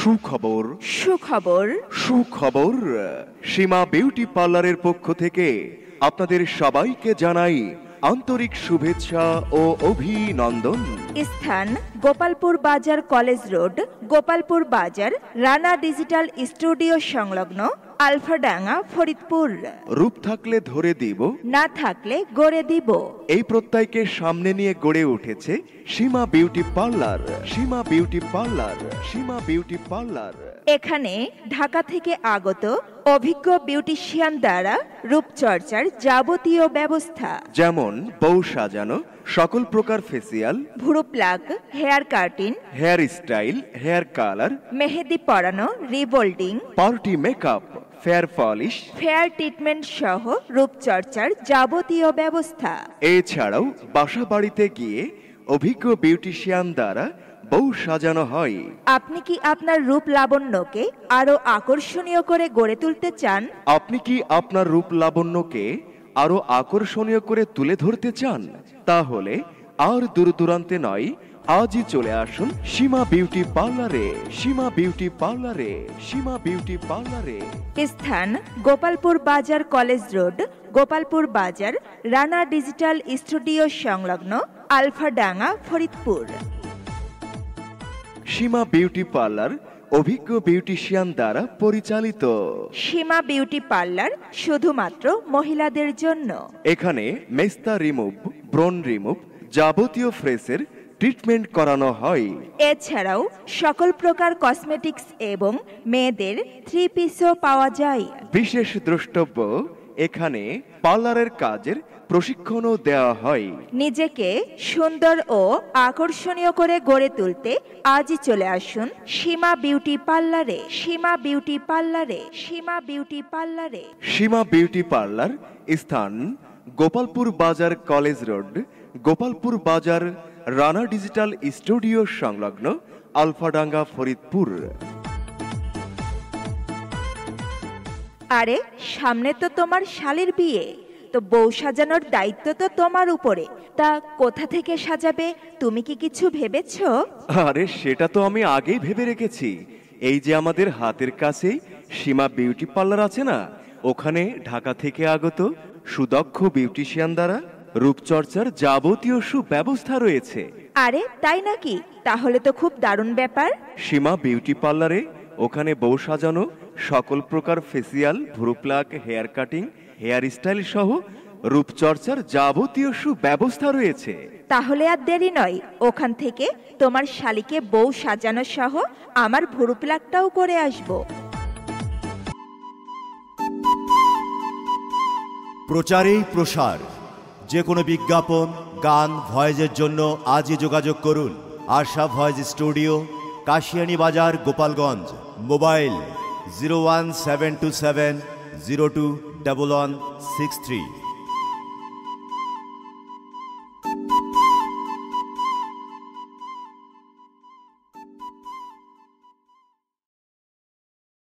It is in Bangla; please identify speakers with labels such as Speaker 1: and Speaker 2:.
Speaker 1: সুখবর
Speaker 2: সুখবর
Speaker 1: সুখবর সীমা বিউটি পার্লারের পক্ষ থেকে আপনাদের সবাইকে জানাই আন্তরিক শুভেচ্ছা ও অভিনন্দন।
Speaker 2: স্থান গোপালপুর বাজার কলেজ রোড, গোপালপুর বাজার, রানা ডিজিটাল স্টুডিও সংলগ্ন, আলফাডাঙ্গা, ফরিদপুর।
Speaker 1: রূপ থাকলে ধরে দিব,
Speaker 2: না থাকলে গড়ে দিব।
Speaker 1: এই প্রত্যয়কে সামনে নিয়ে গড়ে উঠেছে সীমা বিউটি পার্লার। সীমা বিউটি পার্লার, সীমা বিউটি পার্লার।
Speaker 2: এখানে ঢাকা থেকে আগত অভিজ্ঞ বিউটিশিয়ান দ্বারা রূপচর্চার যাবতীয় ব্যবস্থা,
Speaker 1: যেমন বউ সাজানো, সকল প্রকার ফেসিয়াল,
Speaker 2: ভুরু pluck, hair cutting,
Speaker 1: hair style, hair colour,
Speaker 2: মেহেদি পরানো, rebonding,
Speaker 1: party makeup, fair polish,
Speaker 2: fair treatment সহ রূপচর্চার যাবতীয় ব্যবস্থা।
Speaker 1: এছাড়াও বাসা বাড়িতে গিয়ে অভিজ্ঞ বিউটিশিয়ান দ্বারা বউ সাজানো হয়।
Speaker 2: আপনি কি আপনার রূপ লাবণ্যকে আরো আকর্ষণীয় করে গড়ে তুলতে চান?
Speaker 1: আপনি কি আপনার রূপ লাবণ্যকে আরো আকর্ষণীয় করে তুলে ধরতে চান? তাহলে আর দূর দূরান্তে নয়, আজই চলে আসুন সীমা বিউটি পার্লারে। সীমা বিউটি পার্লারে, সীমা বিউটি পার্লারে।
Speaker 2: স্থান গোপালপুর বাজার কলেজ রোড, গোপালপুর বাজার, রানা ডিজিটাল স্টুডিও সংলগ্ন, আলফাডাঙ্গা, ফরিদপুর।
Speaker 1: সীমা বিউটি পার্লার অভিজ্ঞ বিউটিশিয়ান দ্বারা পরিচালিত।
Speaker 2: সীমা বিউটি পার্লার শুধুমাত্র মহিলাদের জন্য।
Speaker 1: এখানে মেস্তা রিমুভ, ব্রণ রিমুভ, যাবতীয় ফ্রেসের ট্রিটমেন্ট করানো হয়।
Speaker 2: এছাড়াও সকল প্রকার কসমেটিক্স এবং মেয়েদের 3 পিসও পাওয়া যায়।
Speaker 1: বিশেষ দ্রষ্টব্য, এখানে পার্লারের কাজের প্রশিক্ষণও দেওয়া হয়।
Speaker 2: নিজেকে সুন্দর ও আকর্ষণীয় করে গড়ে তুলতে আজই চলে আসুন সীমা বিউটি পার্লারে। সীমা বিউটি পার্লারে, সীমা বিউটি পার্লারে।
Speaker 1: সীমা বিউটি পার্লার স্থান গোপালপুর বাজার কলেজ রোড, গোপালপুর বাজার, রানা ডিজিটাল স্টুডিও সংলগ্ন, আলফাডাঙ্গা, ফরিদপুর।
Speaker 2: আরে সামনে তো তোমার শালীর বিয়ে, তো বউ সাজানোর দায়িত্ব তো তোমার উপরে। তা কোথা থেকে সাজাবে, তুমি কি কিছু ভেবেছো?
Speaker 1: আরে সেটা তো আমি আগেই ভেবে রেখেছি। এই যে আমাদের হাতের কাছেই সীমা বিউটি পার্লার আছে না, ওখানে ঢাকা থেকে আগত সুদক্ষ বিউটিশিয়ান দ্বারা রূপচর্চার যাবতীয় সুব্যবস্থা রয়েছে।
Speaker 2: আরে তাই নাকি? তাহলে তো খুব দারুণ ব্যাপার।
Speaker 1: সীমা বিউটি পার্লারে ওখানে বউ সাজানো, সকল প্রকার ফেসিয়াল, ভ্রু pluck, hair cutting, hair style সহ রূপচর্চার যাবতীয় সুব্যবস্থা রয়েছে।
Speaker 2: তাহলে আর দেরি নয়, ওখান থেকে তোমার শালীকে বউ সাজানো সহ আমার ভুরু প্লাকটাও করে আসবো।
Speaker 3: প্রচারেই প্রসার। যে কোনো বিজ্ঞাপন, গান, ভয়েসের জন্য আজই যোগাযোগ করুন আশা ভয়েস স্টুডিও, কাশিয়ানী বাজার, গোপালগঞ্জ। মোবাইল 01727 021163।